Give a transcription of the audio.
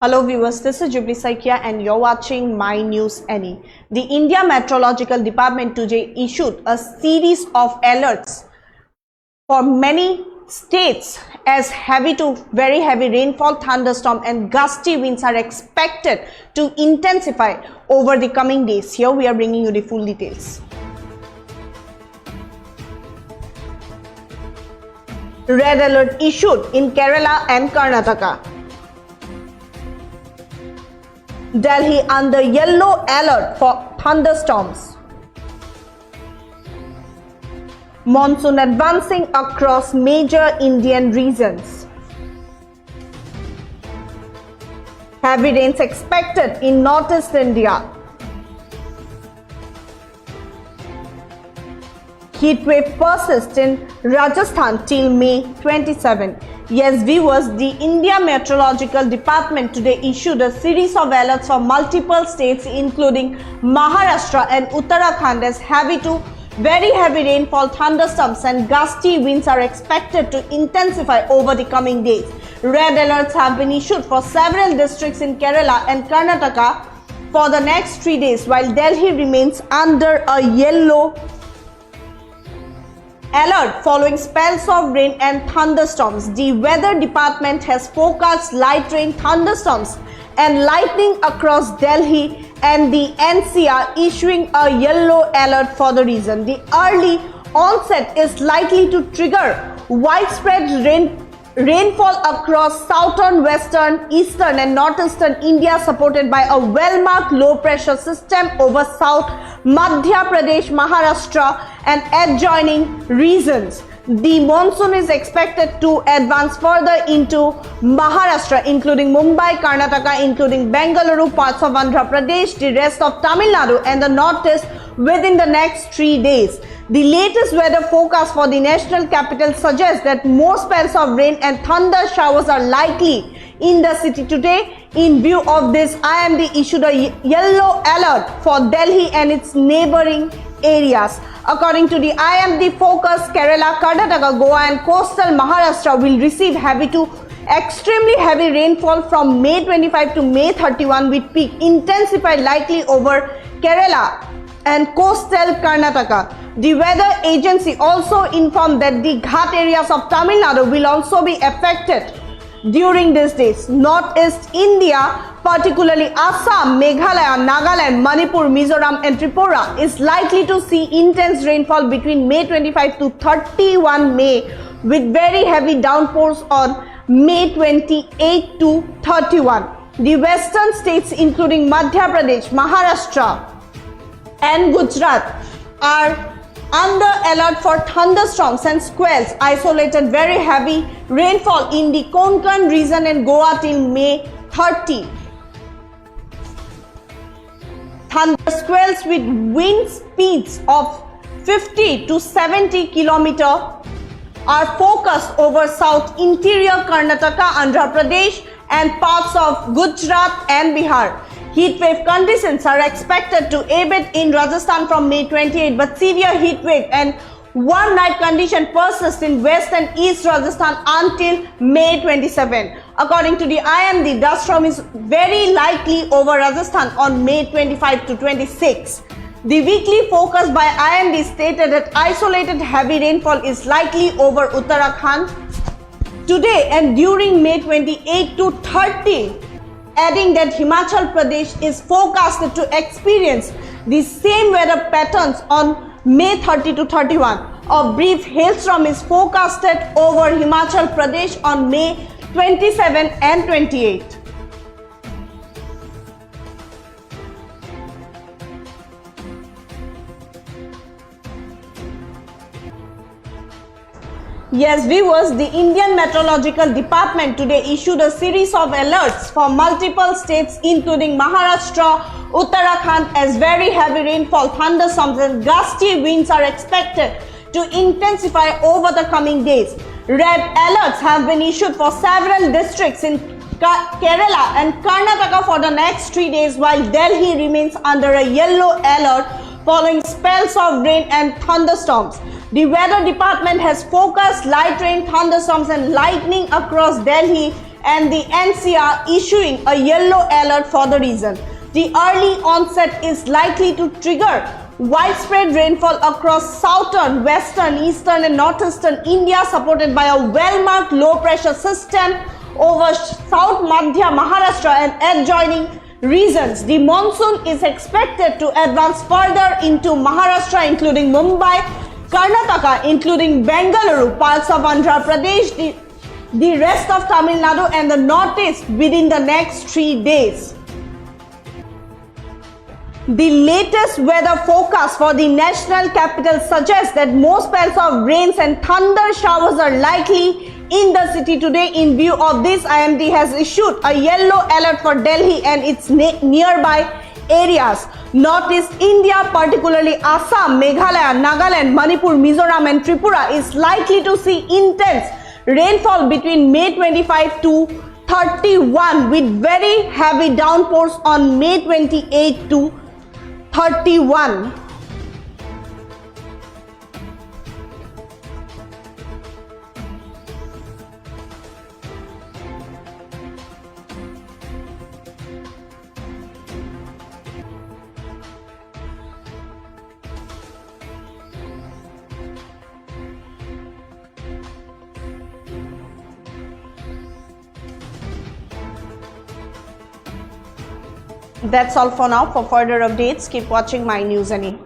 Hello viewers, this is Jubilee Saikia and you're watching My News Any. The India Meteorological Department today issued a series of alerts for many states as heavy to very heavy rainfall, thunderstorm and gusty winds are expected to intensify over the coming days. Here we are bringing you the full details. Red alert issued in Kerala and Karnataka. Delhi under yellow alert for thunderstorms. Monsoon advancing across major Indian regions. Heavy rains expected in northeast India. Heat wave persists in Rajasthan till May 27. Yes viewers, the India Meteorological Department today issued a series of alerts for multiple states including Maharashtra and Uttarakhand as heavy to very heavy rainfall, thunderstorms and gusty winds are expected to intensify over the coming days. Red alerts have been issued for several districts in Kerala and Karnataka for the next 3 days, while Delhi remains under a yellow alert following spells of rain and thunderstorms. The weather department has forecast light rain, thunderstorms and lightning across Delhi and the NCR, issuing a yellow alert for the region. The early onset is likely to trigger widespread rainfall across southern, western, eastern and northeastern India, supported by a well-marked low pressure system over South Madhya Pradesh, Maharashtra and adjoining regions. The monsoon is expected to advance further into Maharashtra, including Mumbai, Karnataka, including Bengaluru, parts of Andhra Pradesh, the rest of Tamil Nadu and the northeast within the next 3 days. The latest weather forecast for the national capital suggests that more spells of rain and thunder showers are likely in the city today. In view of this, IMD issued a yellow alert for Delhi and its neighboring areas. According to the IMD forecast, Kerala, Karnataka, Goa and coastal Maharashtra will receive heavy to extremely heavy rainfall from May 25 to May 31, with peak intensified likely over Kerala and coastal Karnataka. The weather agency also informed that the Ghat areas of Tamil Nadu will also be affected during these days. Northeast India, particularly Assam, Meghalaya, Nagaland, Manipur, Mizoram and Tripura is likely to see intense rainfall between May 25 to 31 May, with very heavy downpours on May 28 to 31. The western states including Madhya Pradesh, Maharashtra and Gujarat are under alert for thunderstorms and squalls, isolated very heavy rainfall in the Konkan region and Goa till May 30. Thunder squalls with wind speeds of 50 to 70 km are forecast over south interior Karnataka, Andhra Pradesh and parts of Gujarat and Bihar. Heat wave conditions are expected to abate in Rajasthan from May 28, but severe heat wave and warm night condition persist in west and east Rajasthan until May 27. According to the IMD, dust storm is very likely over Rajasthan on May 25 to 26. The weekly forecast by IMD stated that isolated heavy rainfall is likely over Uttarakhand today and during May 28 to 30. Adding that Himachal Pradesh is forecasted to experience the same weather patterns on May 30 to 31. A brief hailstorm is forecasted over Himachal Pradesh on May 27 and 28. Yes viewers, the Indian Meteorological Department today issued a series of alerts for multiple states including Maharashtra, Uttarakhand as very heavy rainfall, thunderstorms and gusty winds are expected to intensify over the coming days. Red alerts have been issued for several districts in Kerala and Karnataka for the next 3 days, while Delhi remains under a yellow alert following spells of rain and thunderstorms. The weather department has forecast light rain, thunderstorms and lightning across Delhi and the NCR issuing a yellow alert for the region. The early onset is likely to trigger widespread rainfall across southern, western, eastern and northeastern India, supported by a well-marked low-pressure system over South Madhya Maharashtra and adjoining regions. The monsoon is expected to advance further into Maharashtra, including Mumbai, Karnataka, including Bengaluru, parts of Andhra Pradesh, the rest of Tamil Nadu and the northeast within the next 3 days. The latest weather forecast for the national capital suggests that most spells of rains and thunder showers are likely in the city today. In view of this, IMD has issued a yellow alert for Delhi and its nearby areas. Northeast India, particularly Assam, Meghalaya, Nagaland, Manipur, Mizoram and Tripura is likely to see intense rainfall between May 25 to 31 with very heavy downpours on May 28 to 31. That's all for now. For further updates, keep watching My News NE.